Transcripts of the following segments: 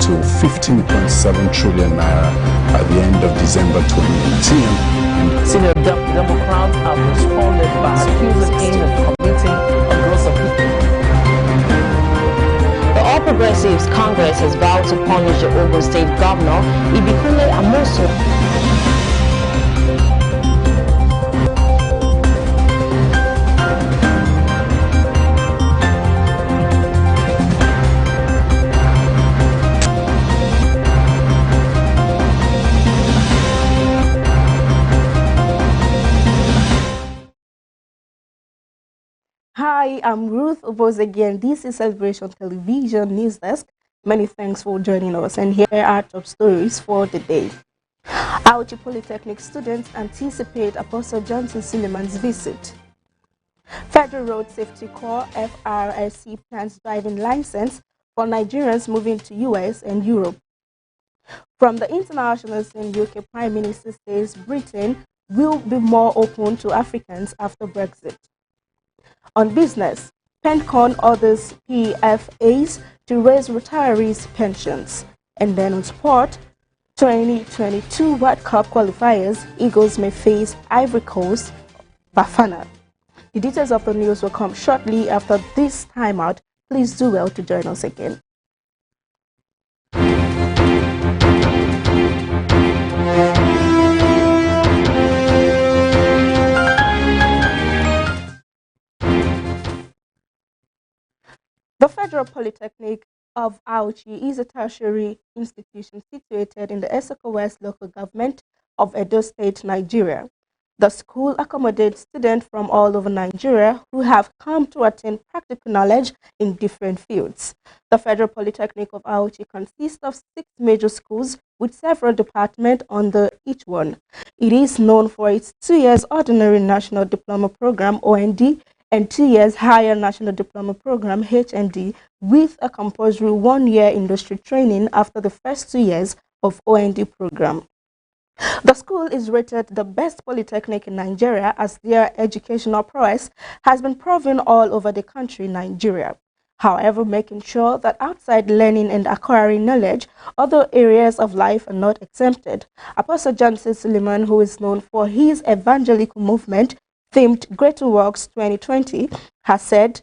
to 15.7 trillion naira at the end of December 2018. Senior Democrats have responded by accusing him of committing a gross offense. The All Progressives Congress has vowed to punish the Ogun State Governor, Ibikunle Amosun. Hi, I'm Ruth Obozegi, and this is Celebration Television News Desk. Many thanks for joining us, and here are top stories for the day. Auchi Polytechnic students anticipate Apostle Johnson Suleman's visit. Federal Road Safety Corps FRSC plans driving license for Nigerians moving to US and Europe. From the international scene, UK Prime Minister says Britain will be more open to Africans after Brexit. On business, Pencon orders PFAs to raise retirees' pensions. And then on sport, 2022 World Cup qualifiers, Eagles may face Ivory Coast, Bafana. The details of the news will come shortly after this timeout. Please do well to join us again. The Federal Polytechnic of Auchi is a tertiary institution situated in the Esoko West local government of Edo State, Nigeria. The school accommodates students from all over Nigeria who have come to attain practical knowledge in different fields. The Federal Polytechnic of Auchi consists of 6 major schools with several departments under each one. It is known for its 2 years Ordinary National Diploma Program, OND, and 2 years Higher National Diploma Program, HND, with a compulsory 1-year industry training after the first 2 years of OND program. The school is rated the best polytechnic in Nigeria as their educational prowess has been proven all over the country, Nigeria. However, making sure that outside learning and acquiring knowledge, other areas of life are not exempted. Apostle Johnson Suleman, who is known for his evangelical movement, themed Greater Works 2020, has said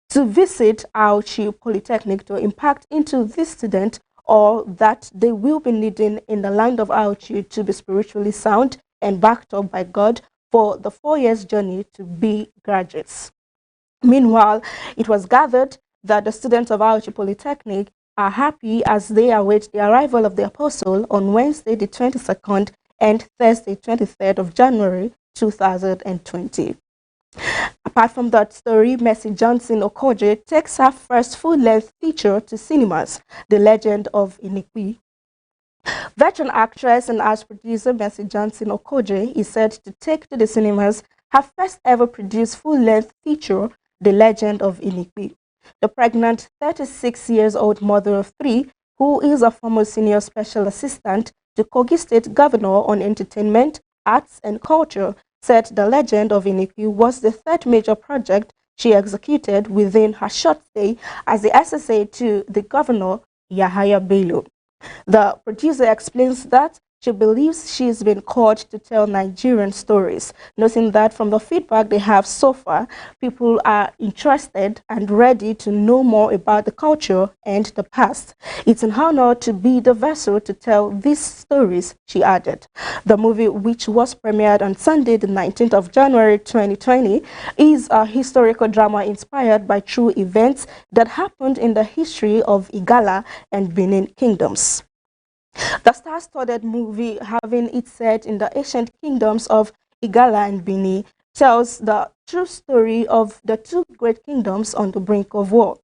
to visit Auchi Polytechnic to impact into this student or that they will be needing in the land of Auchi to be spiritually sound and backed up by God for the 4 years journey to be graduates. Meanwhile, it was gathered that the students of Auchi Polytechnic are happy as they await the arrival of the apostle on Wednesday the 22nd and Thursday 23rd of January 2020. Apart from that story, Mercy Johnson Okoje takes her first full-length feature to cinemas, The Legend of ENQUIRY. Veteran actress and arts producer Mercy Johnson Okoje is said to take to the cinemas her first ever produced full-length feature, The Legend of ENQUIRY. The pregnant 36-year-old mother of 3, who is a former senior special assistant to Kogi State Governor on Entertainment, Arts and Culture, said The Legend of ENQUIRY was the 3rd major project she executed within her short stay as the SSA to the Governor, Yahaya Bello. The producer explains that she believes she's been called to tell Nigerian stories, noting that from the feedback they have so far, people are interested and ready to know more about the culture and the past. It's an honor to be the vessel to tell these stories, she added. The movie, which was premiered on Sunday, the 19th of January 2020, is a historical drama inspired by true events that happened in the history of Igala and Benin kingdoms. The star-studded movie, having it set in the ancient kingdoms of Igala and Benin, tells the true story of the 2 great kingdoms on the brink of war.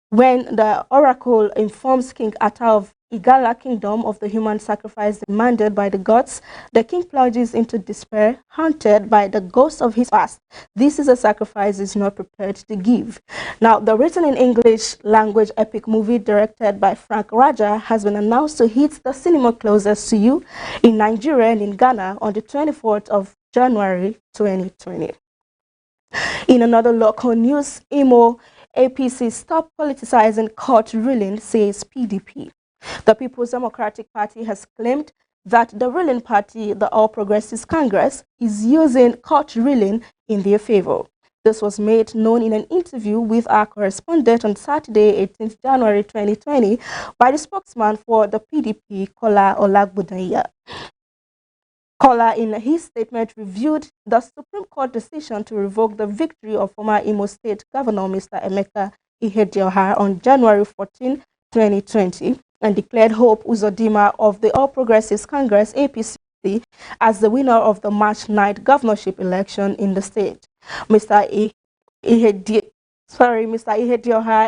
When the oracle informs King Atta of Igala kingdom of the human sacrifice demanded by the gods, the king plunges into despair, haunted by the ghost of his past. This is a sacrifice he's not prepared to give. Now, the written in English language epic movie directed by Frank Raja has been announced to hit the cinema closest to you in Nigeria and in Ghana on the 24th of January 2020. In another local news, Imo APC stop politicizing court ruling, says PDP. The People's Democratic Party has claimed that the ruling party, the All Progressives Congress, is using court ruling in their favor. This was made known in an interview with our correspondent on Saturday, 18th January 2020, by the spokesman for the PDP, Kola Olagbudanya. Kola, in his statement, reviewed the Supreme Court decision to revoke the victory of former Imo State Governor Mr. Emeka Ihedioha on January 14, 2020, and declared Hope Uzodimma of the All Progressives Congress (APC) as the winner of the March 9th governorship election in the state. Mr. Ihedioha,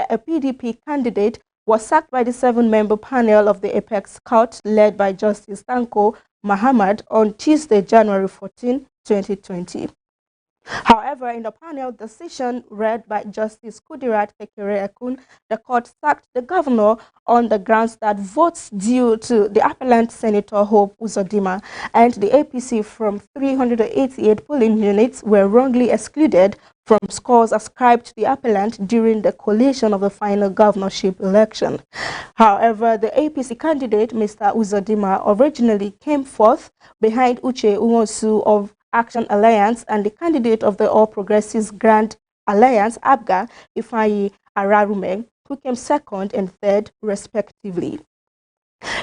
a PDP candidate, was sacked by the 7-member panel of the Apex Court led by Justice Tanko Muhammad on Tuesday, January 14, 2020. However, in the panel decision read by Justice Kudirat Kekere-Ekun, the court sacked the governor on the grounds that votes due to the appellant Senator Hope Uzodimma and the APC from 388 polling units were wrongly excluded from scores ascribed to the appellant during the collation of the final governorship election. However, the APC candidate, Mr. Uzodimma, originally came fourth behind Uche Uwonsu of Action Alliance and the candidate of the All Progressives Grand Alliance, ABGA, Ifeanyi Ararume, who came second and third, respectively.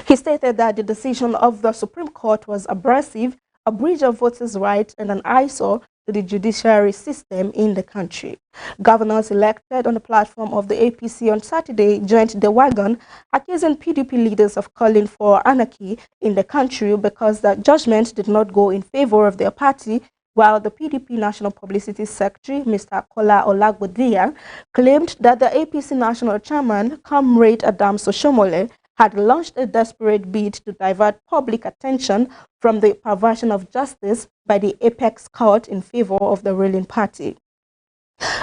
He stated that the decision of the Supreme Court was abrasive, a breach of voters' rights, and an eyesore to the judiciary system in the country. Governors elected on the platform of the APC on Saturday joined the wagon, accusing PDP leaders of calling for anarchy in the country because the judgment did not go in favor of their party, while the PDP National Publicity Secretary, Mr. Kola Olagbudanya, claimed that the APC National Chairman, Comrade Adam Soshomole, had launched a desperate bid to divert public attention from the perversion of justice by the Apex Court in favor of the ruling party.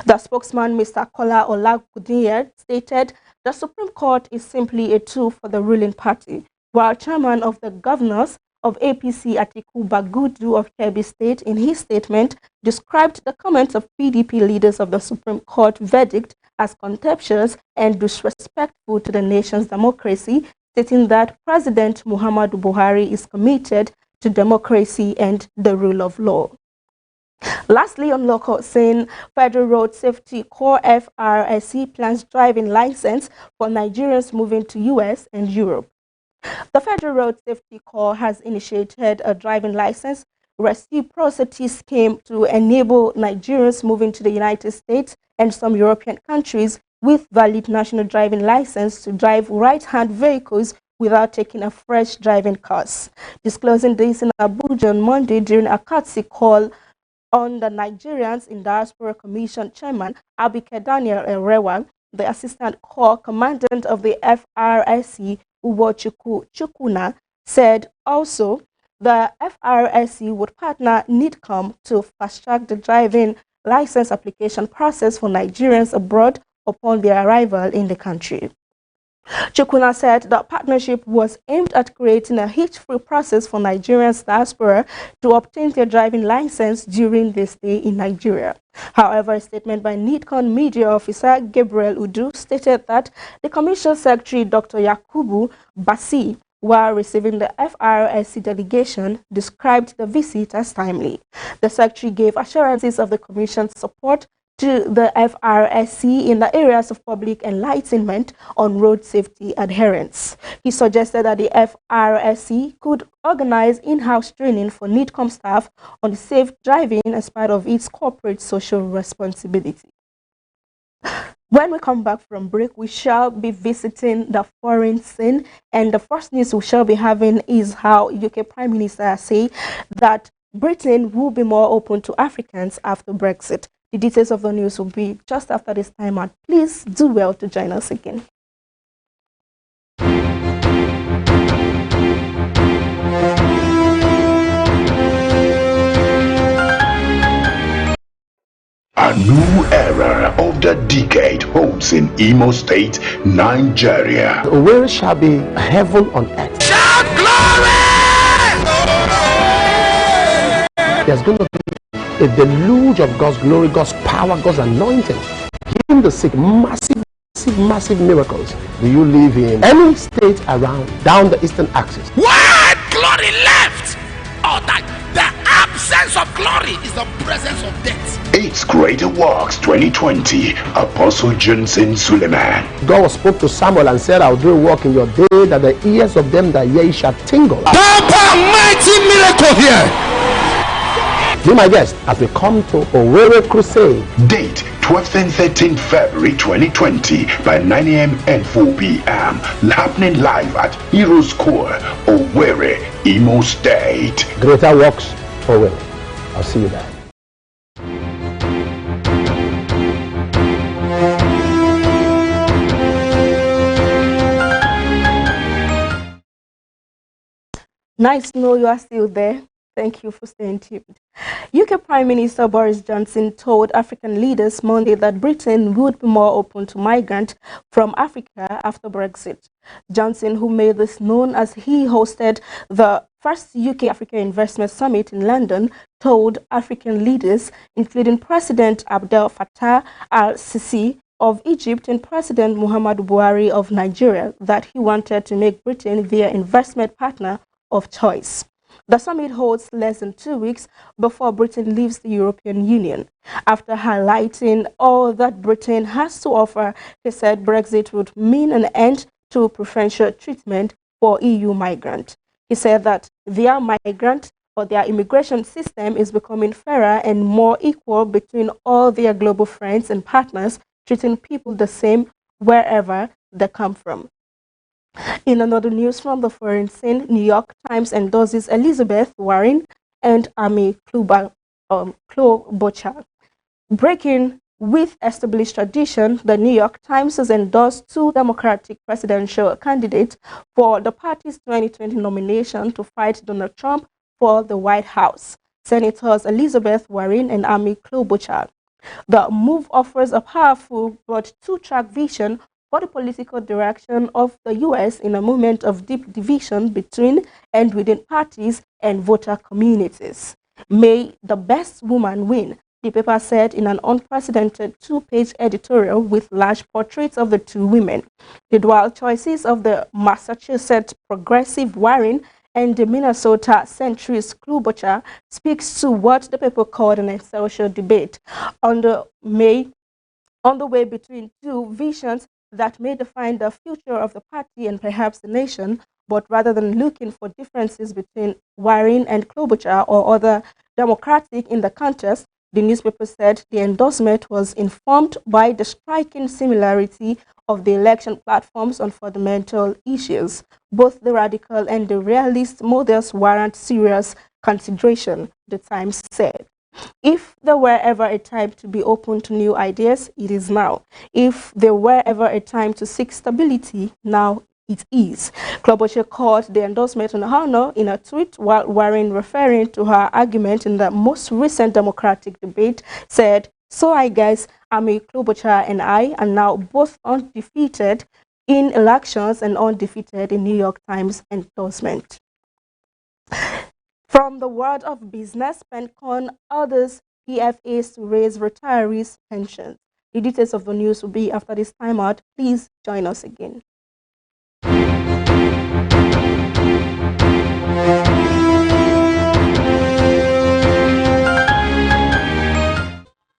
The spokesman, Mr. Kola Olagbudanya, stated the Supreme Court is simply a tool for the ruling party, while Chairman of the Governors of APC Atiku Bagudu of Kebbi State, in his statement, described the comments of PDP leaders of the Supreme Court verdict as contemptuous and disrespectful to the nation's democracy, stating that President Muhammadu Buhari is committed to democracy and the rule of law. Lastly, on local scene, Federal Road Safety Corps FRSC plans driving license for Nigerians moving to US and Europe. The Federal Road Safety Corps has initiated a driving license reciprocity scheme to enable Nigerians moving to the United States and some European countries with valid national driving license to drive right-hand vehicles without taking a fresh driving course. Disclosing this in Abuja on Monday during a courtesy call on the Nigerians in Diaspora Commission Chairman Abike Daniel Erewa, the Assistant Corps Commandant of the FRSC, Ubo Chukuna, said also the FRSC would partner NIDCOM to fast-track the driving license application process for Nigerians abroad upon their arrival in the country. Chukuna said the partnership was aimed at creating a hitch-free process for Nigerians diaspora to obtain their driving license during their stay in Nigeria. However, a statement by NIDCOM media officer Gabriel Udu stated that the Commission Secretary Dr. Yakubu Basi, while receiving the FRSC delegation, described the visit as timely. The Secretary gave assurances of the Commission's support to the FRSC in the areas of public enlightenment on road safety adherence. He suggested that the FRSC could organize in-house training for NIDCOM staff on safe driving as part of its corporate social responsibility. When we come back from break, we shall be visiting the foreign scene, and the first news we shall be having is how UK Prime Minister say that Britain will be more open to Africans after Brexit. The details of the news will be just after this time out. Please do well to join us again. A new era of the decade holds in Imo State, Nigeria. Where shall be heaven on earth? Shout glory! There's going to be a deluge of God's glory, God's power, God's anointing, healing the sick, massive massive miracles. Do you live in any state around down the eastern axis? When glory left, or that the absence of glory is the presence of death. It's Greater Works 2020. Apostle Johnson Suleiman. God spoke to Samuel and said, I'll do a work in your day that the ears of them that hear shall tingle. Mighty miracle here. Be my guest as we come to Owerri Crusade. Date 12th and 13th February 2020 by 9 a.m. and 4 p.m. Happening live at Heroes Core, Owerri, Imo State. Greater Works, Owerri. I'll see you there. Nice to know you are still there. Thank you for staying tuned. UK Prime Minister Boris Johnson told African leaders Monday that Britain would be more open to migrants from Africa after Brexit. Johnson, who made this known as he hosted the first UK-Africa Investment Summit in London, told African leaders, including President Abdel Fattah al-Sisi of Egypt and President Muhammadu Buhari of Nigeria, that he wanted to make Britain their investment partner of choice. The summit holds less than 2 weeks before Britain leaves the European Union. After highlighting all that Britain has to offer, he said Brexit would mean an end to preferential treatment for EU migrants. He said that their immigration system is becoming fairer and more equal between all their global friends and partners, treating people the same wherever they come from. In another news from the foreign scene, New York Times endorses Elizabeth Warren and Amy Klobuchar. Breaking with established tradition, the New York Times has endorsed two Democratic presidential candidates for the party's 2020 nomination to fight Donald Trump for the White House, Senators Elizabeth Warren and Amy Klobuchar. The move offers a powerful but two-track vision for the political direction of the U.S. in a moment of deep division between and within parties and voter communities. May the best woman win, the paper said in an unprecedented two-page editorial with large portraits of the two women. The dual choices of the Massachusetts progressive Warren and the Minnesota centrist Klobuchar speaks to what the paper called an essential debate on the way between two visions that may define the future of the party and perhaps the nation, but rather than looking for differences between Warren and Klobuchar or other Democratic in the contest, the newspaper said the endorsement was informed by the striking similarity of the election platforms on fundamental issues. Both the radical and the realist models warrant serious consideration, the Times said. If there were ever a time to be open to new ideas, it is now. If there were ever a time to seek stability, now it is. Klobuchar called the endorsement an honor in a tweet, while Warren, referring to her argument in the most recent Democratic debate, said, "So I guess Amy Klobuchar and I are now both undefeated in elections and undefeated in New York Times endorsement." From the world of business, PenCon orders PFAs to raise retirees' pensions. The details of the news will be after this timeout. Please join us again.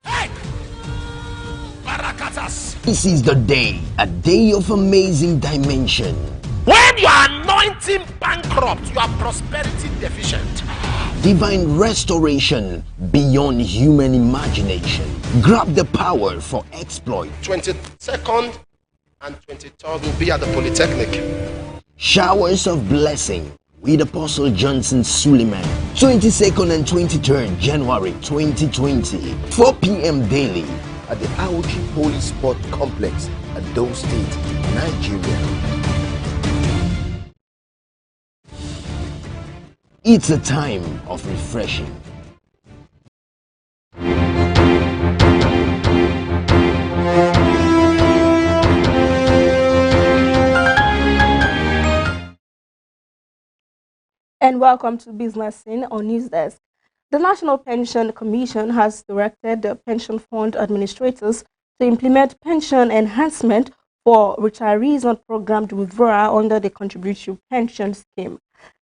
Hey! Barakatas. This is the day, a day of amazing dimension. When you are anointing bankrupt, you are prosperity deficient. Divine restoration beyond human imagination. Grab the power for exploit. 22nd and 23rd will be at the Polytechnic. Showers of blessing with Apostle Johnson Suleiman. 22nd and 23rd January 2020. 4 p.m. daily At the Auchi Holy Sport Complex at Edo State, Nigeria. It's a time of refreshing. And welcome to Business Scene on News Desk. The National Pension Commission has directed the pension fund administrators to implement pension enhancement for retirees on programmed withdrawal under the contributory pension scheme.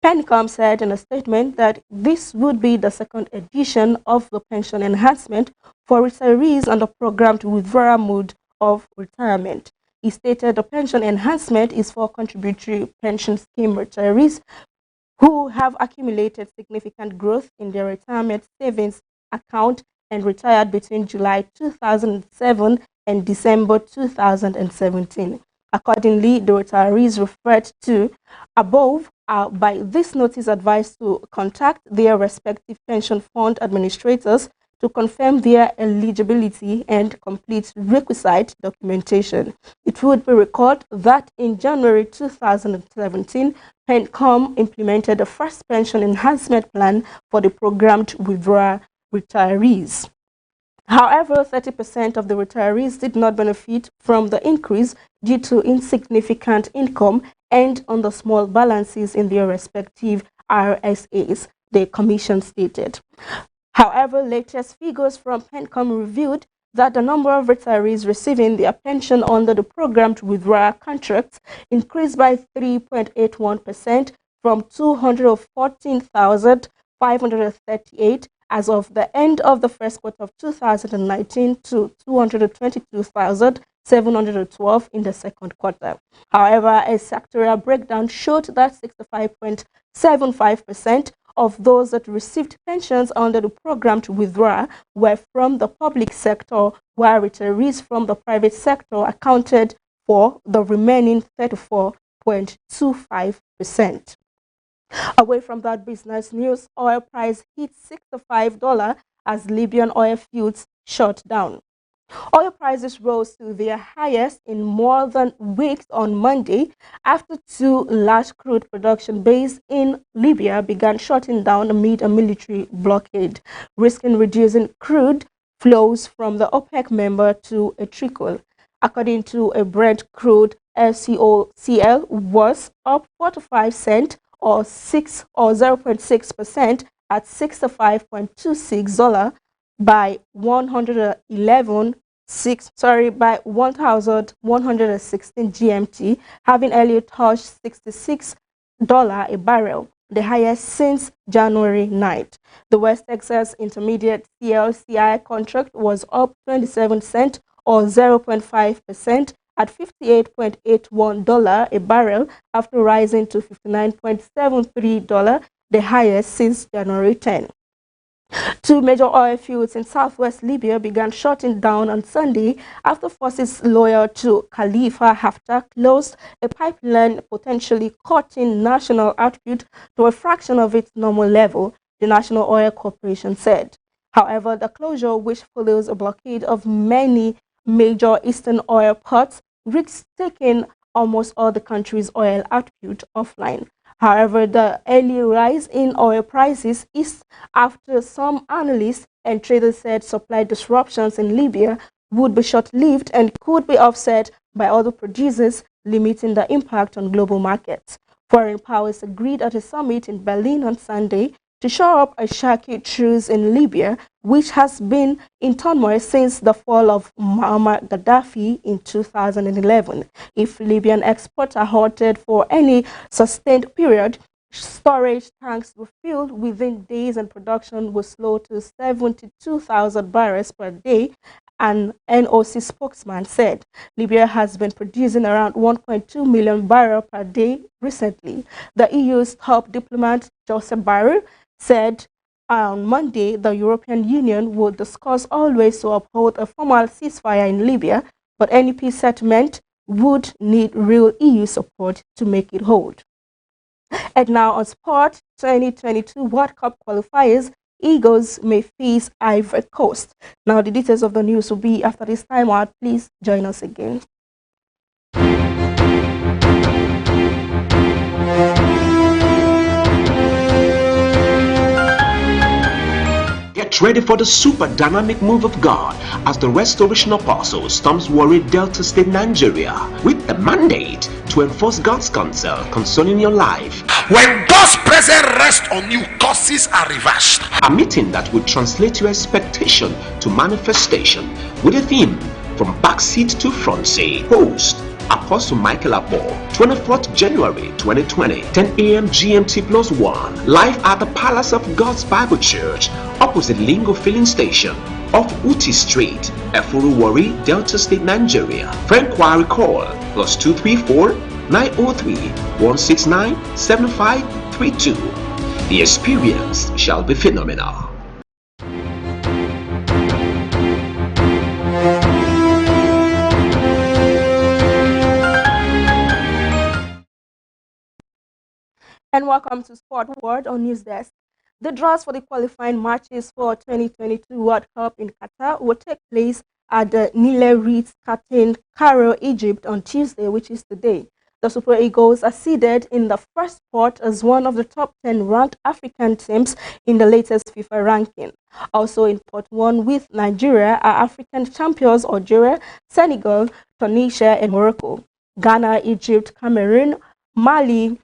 PENCOM said in a statement that this would be the second edition of the pension enhancement for retirees on the programmed withdrawal mode of retirement. He stated the pension enhancement is for contributory pension scheme retirees who have accumulated significant growth in their retirement savings account and retired between July 2007 and December 2017. Accordingly, the retirees referred to above are by this notice advised to contact their respective pension fund administrators to confirm their eligibility and complete requisite documentation. It would be recalled that in January 2017, PENCOM implemented the first pension enhancement plan for the programmed withdrawal retirees. However, 30% of the retirees did not benefit from the increase due to insignificant income and on the small balances in their respective RSAs, the commission stated. However, latest figures from PENCOM revealed that the number of retirees receiving their pension under the programmed withdrawal contracts increased by 3.81% from 214,538 as of the end of the first quarter of 2019 to 222,712 in the second quarter. However, a sectoral breakdown showed that 65.75% of those that received pensions under the program to withdraw were from the public sector, while retirees from the private sector accounted for the remaining 34.25%. Away from that business news, oil price hit $65 as Libyan oil fields shut down. Oil prices rose to their highest in more than weeks on Monday after two large crude production bases in Libya began shutting down amid a military blockade, risking reducing crude flows from the OPEC member to a trickle. According to a Brent crude, LCOCL was up 45 cents or 0.6% at $65.26 by 1,116 GMT, having earlier touched $66 a barrel, the highest since January 9th. The West Texas Intermediate CLCI contract was up 27 cents or 0.5% at $58.81 a barrel after rising to $59.73, the highest since January 10. Two major oil fields in southwest Libya began shutting down on Sunday after forces loyal to Khalifa Haftar closed a pipeline, potentially cutting national output to a fraction of its normal level, the National Oil Corporation said. However, the closure, which follows a blockade of many major eastern oil ports, risks taking almost all the country's oil output offline. However, the early rise in oil prices is after some analysts and traders said supply disruptions in Libya would be short-lived and could be offset by other producers, limiting the impact on global markets. Foreign powers agreed at a summit in Berlin on Sunday to shore up a shaky truce in Libya, which has been in turmoil since the fall of Muammar Gaddafi in 2011. If Libyan exports are halted for any sustained period, storage tanks were filled within days and production was slow to 72,000 barrels per day, an NOC spokesman said. Libya has been producing around 1.2 million barrels per day recently. The EU's top diplomat, Joseph Borrell, said on Monday the European Union would discuss always to uphold a formal ceasefire in Libya, but any peace settlement would need real EU support to make it hold. And now on sport, 2022 World Cup qualifiers, Eagles may face Ivory Coast. Now the details of the news will be after this time out. Please join us again. Get ready for the super dynamic move of God as the Restoration Apostle storms Warri, Delta State, Nigeria with a mandate to enforce God's counsel concerning your life. When God's presence rests on you, curses are reversed. A meeting that will translate your expectation to manifestation with a theme from backseat to front seat. Host Apostle Michael Abo, 24th January 2020, 10 a.m. GMT +1, live at the Palace of God's Bible Church, opposite Lingo Filling Station, off Uti Street, Efuruwari, Delta State, Nigeria. For inquiry, call +234 903 169 7532. The experience shall be phenomenal. And welcome to Sport World on News Desk. The draws for the qualifying matches for 2022 World Cup in Qatar will take place at the Nile Reef Captain Cairo, Egypt on Tuesday, which is today. The Super Eagles are seeded in the first spot as one of the top 10 ranked African teams in the latest FIFA ranking. Also in pot 1 with Nigeria are African champions Algeria, Senegal, Tunisia, and Morocco. Ghana, Egypt, Cameroon, Mali,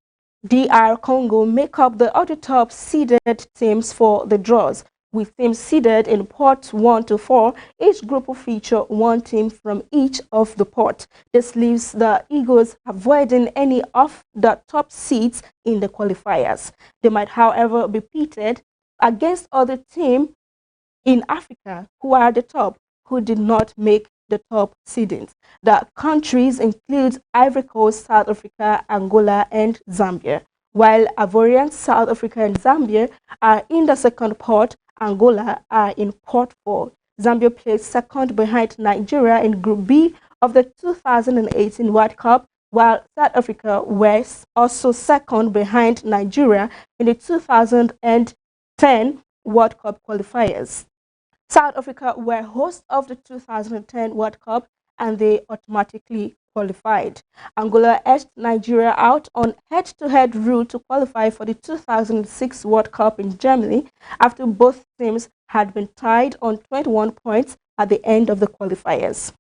DR Congo make up the other top seeded teams for the draws, with teams seeded in pots 1 to 4. Each group will feature one team from each of the pot. This leaves the Eagles avoiding any of the top seeds in the qualifiers. They might, however, be pitted against other teams in Africa who are at the top, who did not make the top seedings. The countries include Ivory Coast, South Africa, Angola, and Zambia. While Ivorian, South Africa, and Zambia are in the second pot, Angola are in pot 4. Zambia placed second behind Nigeria in Group B of the 2018 World Cup, while South Africa was also second behind Nigeria in the 2010 World Cup qualifiers. South Africa were hosts of the 2010 World Cup and they automatically qualified. Angola edged Nigeria out on head-to-head route to qualify for the 2006 World Cup in Germany after both teams had been tied on 21 points at the end of the qualifiers.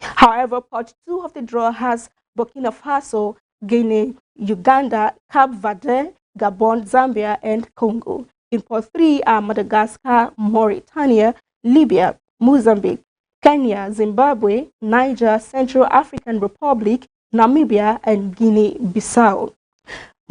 However, part 2 of the draw has Burkina Faso, Guinea, Uganda, Cape Verde, Gabon, Zambia, and Congo. In pot 3 are Madagascar, Mauritania, Libya, Mozambique, Kenya, Zimbabwe, Niger, Central African Republic, Namibia, and Guinea-Bissau.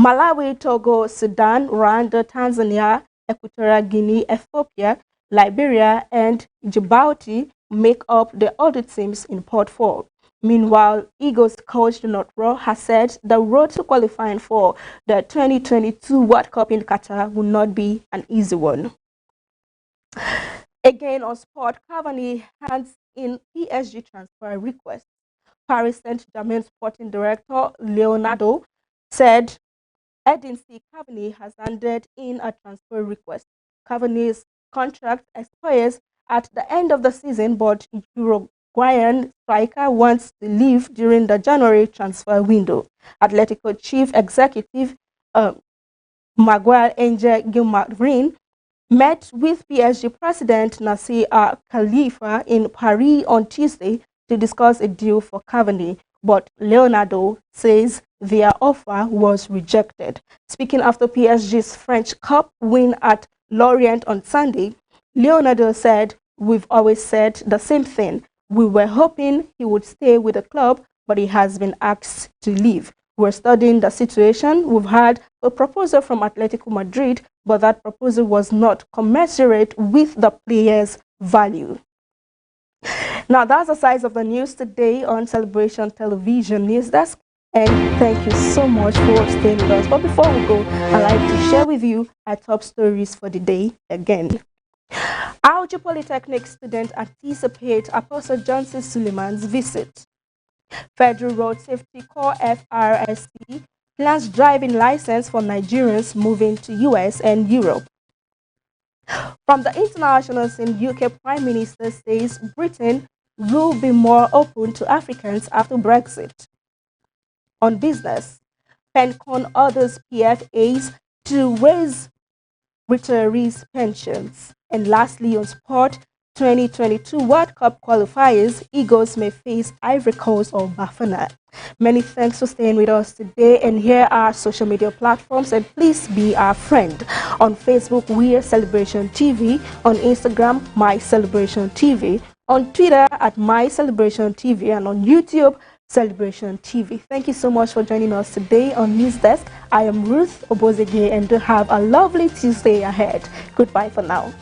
Malawi, Togo, Sudan, Rwanda, Tanzania, Equatorial Guinea, Ethiopia, Liberia, and Djibouti make up the other teams in pot 4. Meanwhile, Eagles coach Donald Rowe has said the road to qualifying for the 2022 World Cup in Qatar will not be an easy one. Again on sport, Cavani hands in PSG transfer request. Paris Saint-Germain sporting director Leonardo said Edinson Cavani has handed in a transfer request. Cavani's contract expires at the end of the season, but Uruguayan striker wants to leave during the January transfer window. Atletico chief executive Miguel Angel Gilmarin met with PSG President Nasser Khalifa in Paris on Tuesday to discuss a deal for Cavani, but Leonardo says their offer was rejected. Speaking after PSG's French Cup win at Lorient on Sunday, Leonardo said, "We've always said the same thing. We were hoping he would stay with the club, but he has been asked to leave. We're studying the situation. We've had a proposal from Atletico Madrid, but that proposal was not commensurate with the player's value." Now, that's the size of the news today on Celebration Television News Desk. And thank you so much for staying with us. But before we go, I'd like to share with you our top stories for the day again. Alger Polytechnic students anticipate Apostle Johnson Suleiman's visit. Federal Road Safety Corps FRSC plans driving license for Nigerians moving to US and Europe. From the international scene, UK Prime Minister says Britain will be more open to Africans after Brexit. On business, PENCON orders PFAs to raise retirees' pensions. And lastly, on sport, 2022 World Cup qualifiers, Eagles may face Ivory Coast or Bafana. Many thanks for staying with us today, and here are social media platforms, and please be our friend. On Facebook, we are Celebration TV. On Instagram, My Celebration TV. On Twitter, at My Celebration TV. And on YouTube, Celebration TV. Thank you so much for joining us today on News Desk. I am Ruth Obozege, and do have a lovely Tuesday ahead. Goodbye for now.